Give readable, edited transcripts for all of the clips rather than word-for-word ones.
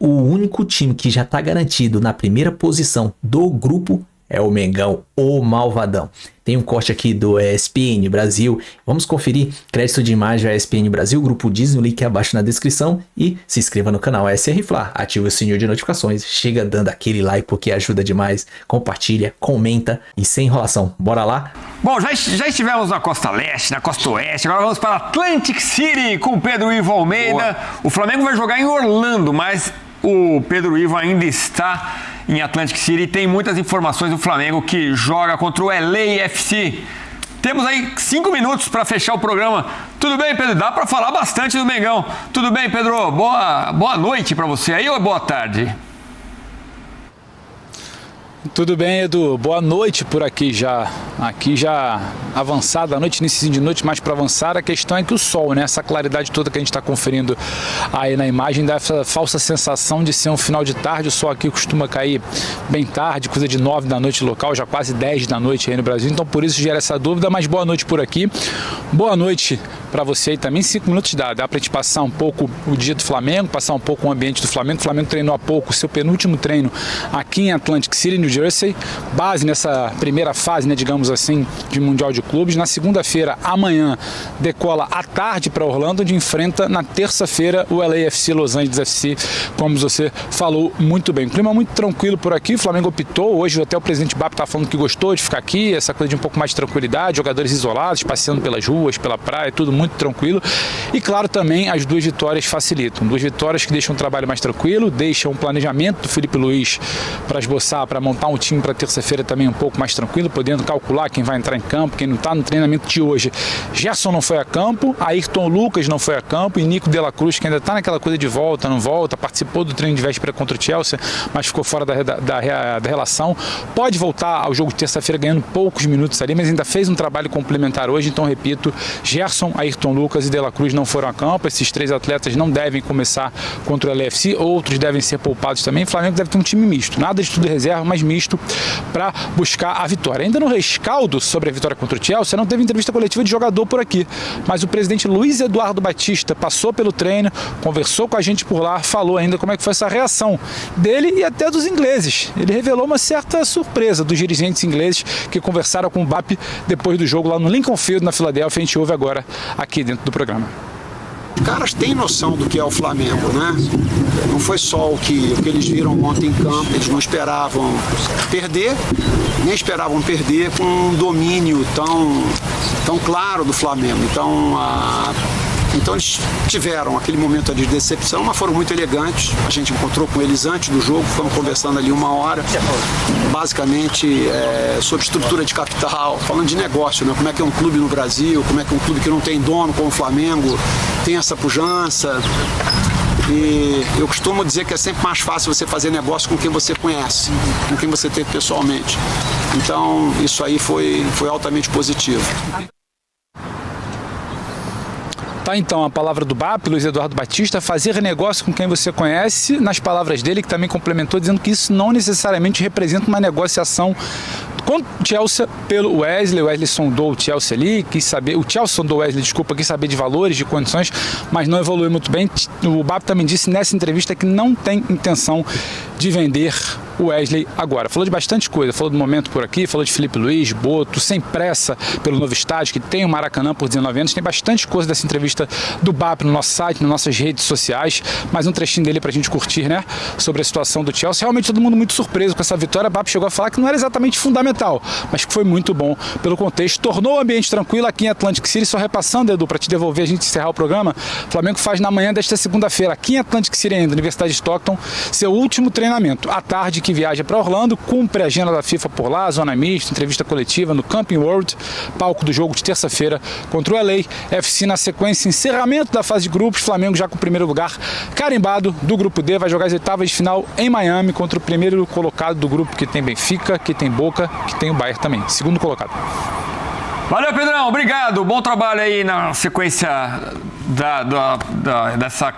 o único time que já está garantido na primeira posição do grupo é o Mengão, o malvadão. Tem um corte aqui do ESPN Brasil. Vamos conferir. Crédito de imagem ESPN Brasil, grupo Disney, o link é abaixo na descrição. E se inscreva no canal SR Fla, ative o sininho de notificações, chega dando aquele like porque ajuda demais. Compartilha, comenta e sem enrolação. Bora lá? Bom, já estivemos na Costa Leste, na Costa Oeste, agora vamos para Atlantic City com o Pedro Ivo Almeida. Boa. O Flamengo vai jogar em Orlando, mas o Pedro Ivo ainda está em Atlantic City e tem muitas informações do Flamengo que joga contra o LAFC. Temos aí 5 minutos para fechar o programa. Tudo bem, Pedro? Dá para falar bastante do Mengão. Tudo bem, Pedro? Boa noite para você aí ou boa tarde? Tudo bem, Edu? Boa noite por aqui já. Aqui já avançada a noite, início de noite mais para avançar. A questão é que o sol, né? Essa claridade toda que a gente está conferindo aí na imagem dá essa falsa sensação de ser um final de tarde. O sol aqui costuma cair bem tarde, coisa de 9 da noite local, já quase 10 da noite aí no Brasil. Então por isso gera essa dúvida, mas boa noite por aqui. Boa noite para você aí também. 5 minutos dá para a gente passar um pouco o dia do Flamengo, passar um pouco o ambiente do Flamengo. O Flamengo treinou há pouco o seu penúltimo treino aqui em Atlantic City, New Jersey. Base nessa primeira fase, né, digamos assim, de Mundial de Clubes. Na segunda-feira, amanhã, decola à tarde para Orlando, onde enfrenta na terça-feira o LAFC, Los Angeles FC, como você falou muito bem. Clima muito tranquilo por aqui, o Flamengo optou, hoje até o presidente BAP está falando que gostou de ficar aqui, essa coisa de um pouco mais de tranquilidade, jogadores isolados, passeando pelas ruas, pela praia, tudo muito tranquilo. E claro, também as 2 vitórias facilitam, 2 vitórias que deixam o trabalho mais tranquilo, deixam o planejamento do Felipe Luiz para esboçar, para montar um time para terça-feira também um pouco mais tranquilo, podendo calcular quem vai entrar em campo, quem não está no treinamento de hoje. Gerson não foi a campo, Ayrton Lucas não foi a campo e Nico de la Cruz, que ainda está naquela coisa de volta, não volta, participou do treino de véspera contra o Chelsea, mas ficou fora da relação. Pode voltar ao jogo de terça-feira ganhando poucos minutos ali, mas ainda fez um trabalho complementar hoje, então repito, Gerson, Ayrton Lucas e de la Cruz não foram a campo, esses 3 atletas não devem começar contra o LAFC, outros devem ser poupados também. O Flamengo deve ter um time misto, nada de tudo reserva, mas misto, para buscar a vitória. Ainda no rescaldo sobre a vitória contra o Chelsea, não teve entrevista coletiva de jogador por aqui, mas o presidente Luiz Eduardo Batista passou pelo treino, conversou com a gente por lá, falou ainda como é que foi essa reação dele e até dos ingleses. Ele revelou uma certa surpresa dos dirigentes ingleses que conversaram com o BAP depois do jogo lá no Lincoln Field, na Filadélfia. A gente ouve agora aqui dentro do programa. Os caras têm noção do que é o Flamengo, né? Não foi só o que eles viram ontem em campo, eles não esperavam perder, nem esperavam perder com um domínio tão claro do Flamengo. Então eles tiveram aquele momento de decepção, mas foram muito elegantes. A gente encontrou com eles antes do jogo, ficamos conversando ali 1 hora, basicamente sobre estrutura de capital, falando de negócio, né? Como é que é um clube no Brasil, como é que é um clube que não tem dono como o Flamengo tem essa pujança. E eu costumo dizer que é sempre mais fácil você fazer negócio com quem você conhece, com quem você teve pessoalmente. Então isso aí foi altamente positivo. Tá, então, a palavra do BAP, Luiz Eduardo Batista, fazer negócio com quem você conhece, nas palavras dele, que também complementou, dizendo que isso não necessariamente representa uma negociação com o Chelsea pelo Wesley. O Wesley sondou o Chelsea ali, quis saber, o Chelsea sondou o Wesley, quis saber de valores, de condições, mas não evoluiu muito bem. O BAP também disse nessa entrevista que não tem intenção de vender o Wesley agora. Falou de bastante coisa, falou do momento por aqui, falou de Felipe Luiz, Boto, sem pressa pelo novo estádio, que tem o Maracanã por 19 anos, tem bastante coisa dessa entrevista do BAP no nosso site, nas nossas redes sociais, mais um trechinho dele pra gente curtir, né, sobre a situação do Chelsea. Realmente todo mundo muito surpreso com essa vitória. O BAP chegou a falar que não era exatamente fundamental, mas que foi muito bom pelo contexto, tornou o ambiente tranquilo aqui em Atlantic City. Só repassando, Edu, para te devolver, a gente encerrar o programa, o Flamengo faz na manhã desta segunda-feira, aqui em Atlantic City ainda, Universidade de Stockton, seu último treinamento. À tarde, que viaja para Orlando, cumpre a agenda da FIFA por lá, zona mista, entrevista coletiva no Camping World, palco do jogo de terça-feira contra o LAFC. Na sequência, encerramento da fase de grupos, Flamengo já com o primeiro lugar carimbado do grupo D, vai jogar as oitavas de final em Miami contra o primeiro colocado do grupo, que tem Benfica, que tem Boca, que tem o Bayern também, segundo colocado. Valeu, Pedrão, obrigado, bom trabalho aí na sequência dessa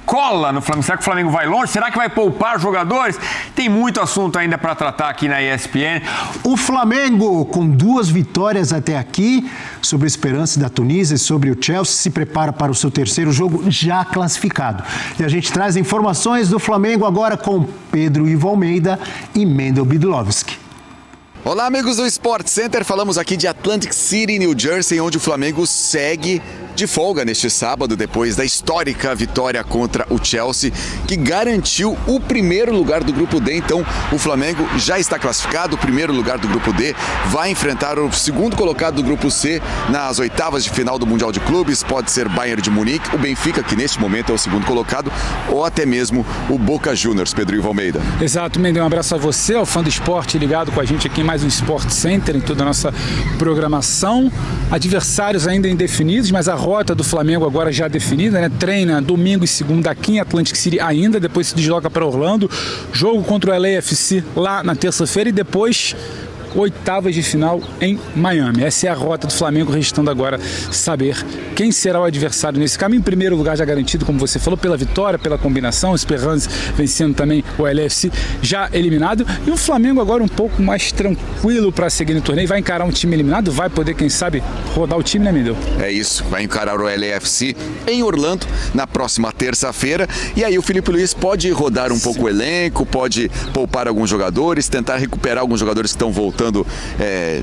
cola no Flamengo? Será que o Flamengo vai longe? Será que vai poupar jogadores? Tem muito assunto ainda para tratar aqui na ESPN. O Flamengo, com 2 vitórias até aqui, sobre a esperança da Tunísia e sobre o Chelsea, se prepara para o seu terceiro jogo já classificado. E a gente traz informações do Flamengo agora com Pedro Ivo Almeida e Mendel Bidlovski. Olá, amigos do Sport Center. Falamos aqui de Atlantic City, New Jersey, onde o Flamengo segue de folga neste sábado, depois da histórica vitória contra o Chelsea, que garantiu o primeiro lugar do Grupo D. Então, o Flamengo já está classificado, o primeiro lugar do Grupo D, vai enfrentar o segundo colocado do Grupo C nas oitavas de final do Mundial de Clubes. Pode ser Bayern de Munique, o Benfica, que neste momento é o segundo colocado, ou até mesmo o Boca Juniors. Pedro Ivo Almeida. Exato, Mendel, um abraço a você, ao fã do esporte ligado com a gente aqui em mais um Sport Center, em toda a nossa programação. Adversários ainda indefinidos, mas a rota do Flamengo agora já definida, né? Treina domingo e segunda aqui em Atlantic City ainda, depois se desloca para Orlando, jogo contra o LAFC lá na terça-feira e depois oitavas de final em Miami. Essa é a rota do Flamengo, restando agora saber quem será o adversário nesse caminho. Em primeiro lugar já garantido, como você falou, pela vitória, pela combinação, o Esperance vencendo também o LAFC já eliminado, e o Flamengo agora um pouco mais tranquilo para seguir no torneio. Vai encarar um time eliminado, vai poder, quem sabe, rodar o time, né, Mendel? É isso, vai encarar o LAFC em Orlando na próxima terça-feira, e aí o Felipe Luiz pode rodar um pouco o elenco, pode poupar alguns jogadores, tentar recuperar alguns jogadores que estão voltando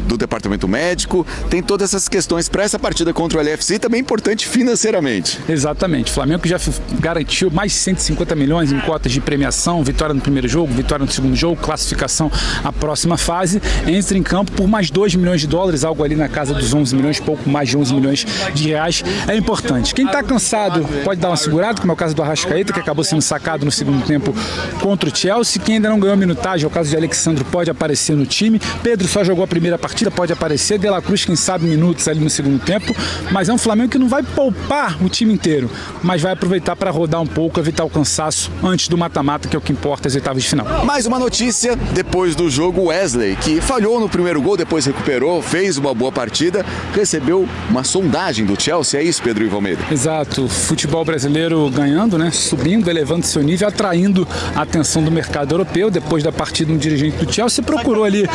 do departamento médico. Tem todas essas questões para essa partida contra o LAFC, também importante financeiramente. Exatamente, o Flamengo já garantiu mais de 150 milhões em cotas de premiação, vitória no primeiro jogo, vitória no segundo jogo, classificação à próxima fase, entra em campo por mais 2 milhões de dólares, algo ali na casa dos 11 milhões, pouco mais de 11 milhões de reais, é importante. Quem está cansado pode dar uma segurada, como é o caso do Arrascaeta, que acabou sendo sacado no segundo tempo contra o Chelsea. Quem ainda não ganhou minutagem, é o caso de Alexandre, pode aparecer no time. Pedro só jogou a primeira partida, pode aparecer. De La Cruz, quem sabe, minutos ali no segundo tempo. Mas é um Flamengo que não vai poupar o time inteiro, mas vai aproveitar para rodar um pouco, evitar o cansaço antes do mata-mata, que é o que importa, as oitavas de final. Mais uma notícia depois do jogo: Wesley, que falhou no primeiro gol, depois recuperou, fez uma boa partida, recebeu uma sondagem do Chelsea. É isso, Pedro Ivo Almeida? Exato, futebol brasileiro ganhando, né? Subindo, elevando seu nível, atraindo a atenção do mercado europeu. Depois da partida, um dirigente do Chelsea procurou ali,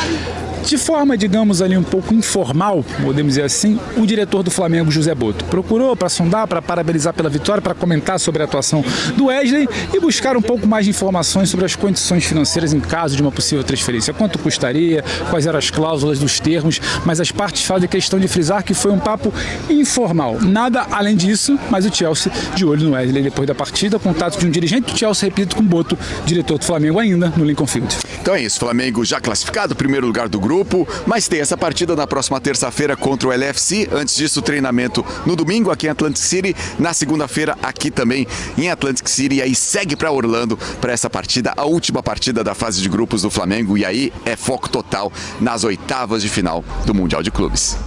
de forma, digamos, ali um pouco informal, podemos dizer assim, o diretor do Flamengo, José Botto. Procurou para sondar, para parabenizar pela vitória, para comentar sobre a atuação do Wesley e buscar um pouco mais de informações sobre as condições financeiras em caso de uma possível transferência. Quanto custaria, quais eram as cláusulas dos termos, mas as partes fazem questão de frisar que foi um papo informal. Nada além disso, mas o Chelsea de olho no Wesley depois da partida. Contato de um dirigente do Chelsea, repito, com Botto, diretor do Flamengo ainda no Lincoln Field. Então é isso, Flamengo já classificado, primeiro lugar do grupo, mas tem essa partida na próxima terça-feira contra o LAFC. Antes disso, treinamento no domingo aqui em Atlantic City, na segunda-feira aqui também em Atlantic City, e aí segue para Orlando para essa partida, a última partida da fase de grupos do Flamengo, e aí é foco total nas oitavas de final do Mundial de Clubes.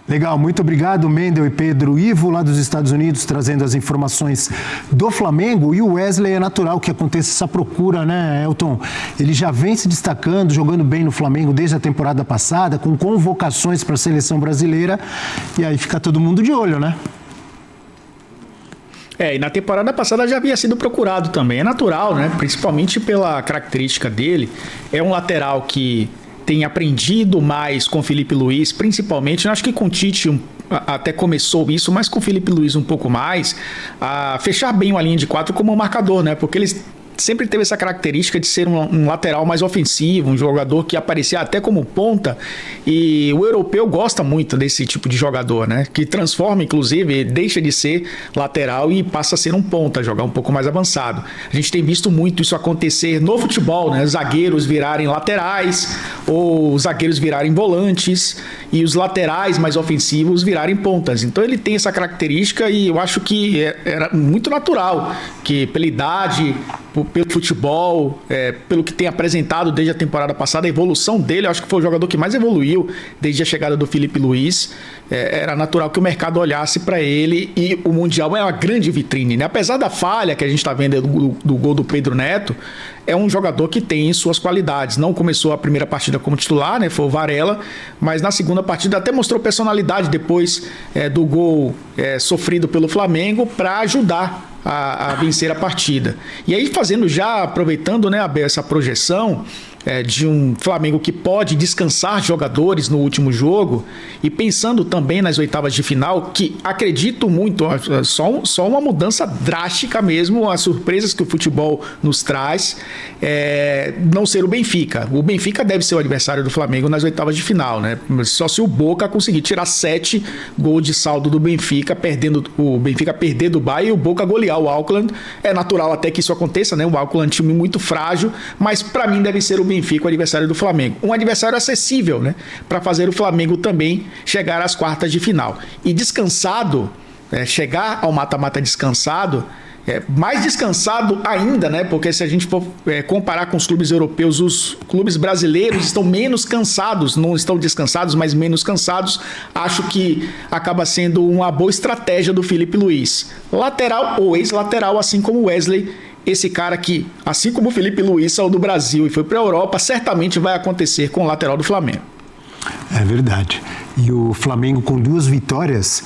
Legal, muito obrigado, Mendel e Pedro Ivo, lá dos Estados Unidos, trazendo as informações do Flamengo. E o Wesley, é natural que aconteça essa procura, né, Elton? Ele já vem se destacando, jogando bem no Flamengo desde a temporada passada, com convocações para a seleção brasileira, e aí fica todo mundo de olho, né? E na temporada passada já havia sido procurado também. É natural, né? Principalmente pela característica dele. É um lateral que tem aprendido mais com o Felipe Luiz, principalmente. Eu acho que com o Tite até começou isso, mas com o Felipe Luiz um pouco mais, a fechar bem uma linha de 4 como um marcador, né? Porque eles sempre teve essa característica de ser um lateral mais ofensivo, um jogador que aparecia até como ponta, e o europeu gosta muito desse tipo de jogador, né? Que transforma, inclusive, deixa de ser lateral e passa a ser um ponta, jogar um pouco mais avançado. A gente tem visto muito isso acontecer no futebol, né? Zagueiros virarem laterais, ou zagueiros virarem volantes, e os laterais mais ofensivos virarem pontas. Então ele tem essa característica, e eu acho que era muito natural que, pela idade, pelo futebol, pelo que tem apresentado desde a temporada passada, a evolução dele, eu acho que foi o jogador que mais evoluiu desde a chegada do Felipe Luiz. Era natural que o mercado olhasse para ele, e o Mundial é uma grande vitrine, né? Apesar da falha que a gente está vendo do gol do Pedro Neto, é um jogador que tem suas qualidades. Não começou a primeira partida como titular, né? Foi o Varela, mas na segunda partida até mostrou personalidade depois do gol sofrido pelo Flamengo, para ajudar a vencer a partida. E aí aproveitando, né, Abel, essa projeção de um Flamengo que pode descansar jogadores no último jogo, e pensando também nas oitavas de final, que acredito muito, só uma mudança drástica mesmo, as surpresas que o futebol nos traz, não ser o Benfica. O Benfica deve ser o adversário do Flamengo nas oitavas de final, né? Só se o Boca conseguir tirar 7 gols de saldo do Benfica, o Benfica perder do Bayern e o Boca golear o Auckland. É natural até que isso aconteça, né? O Auckland é um time muito frágil, mas para mim deve ser o Benfica o adversário do Flamengo. Um adversário acessível, né? Para fazer o Flamengo também chegar às quartas de final. E descansado, chegar ao mata-mata descansado, mais descansado ainda, né? Porque se a gente for comparar com os clubes europeus, os clubes brasileiros estão menos cansados, não estão descansados, mas menos cansados. Acho que acaba sendo uma boa estratégia do Filipe Luís. Lateral ou ex-lateral, assim como o Wesley. Esse cara que, assim como o Filipe Luís saiu do Brasil e foi para a Europa, certamente vai acontecer com o lateral do Flamengo. É verdade. E o Flamengo com 2 vitórias...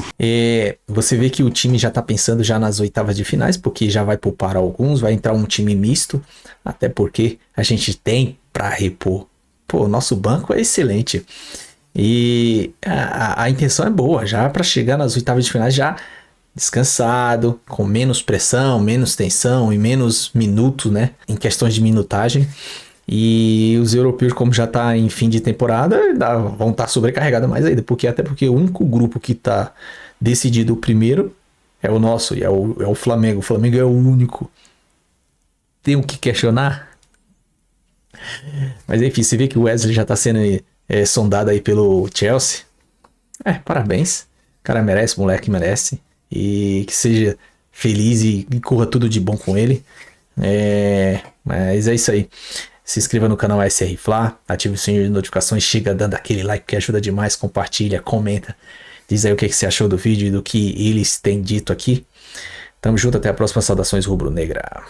Você vê que o time já tá pensando já nas oitavas de finais, porque já vai poupar alguns, vai entrar um time misto, até porque a gente tem para repor. Pô, o nosso banco é excelente. E a intenção é boa, já para chegar nas oitavas de finais já descansado, com menos pressão, menos tensão e menos minutos, né, em questões de minutagem. E os europeus, como já tá em fim de temporada, vão estar sobrecarregados mais ainda, até porque o único grupo que tá decidido o primeiro é o nosso, e é o Flamengo. O Flamengo é o único. Tem o que questionar? Mas enfim, você vê que o Wesley já tá sendo sondado aí pelo Chelsea. Parabéns. O cara merece, o moleque merece. E que seja feliz e corra tudo de bom com ele. Mas é isso aí. Se inscreva no canal SR Fla, ative o sininho de notificações, chega dando aquele like que ajuda demais, compartilha, comenta. Diz aí o que você achou do vídeo e do que eles têm dito aqui. Tamo junto, até a próxima. Saudações rubro-negra.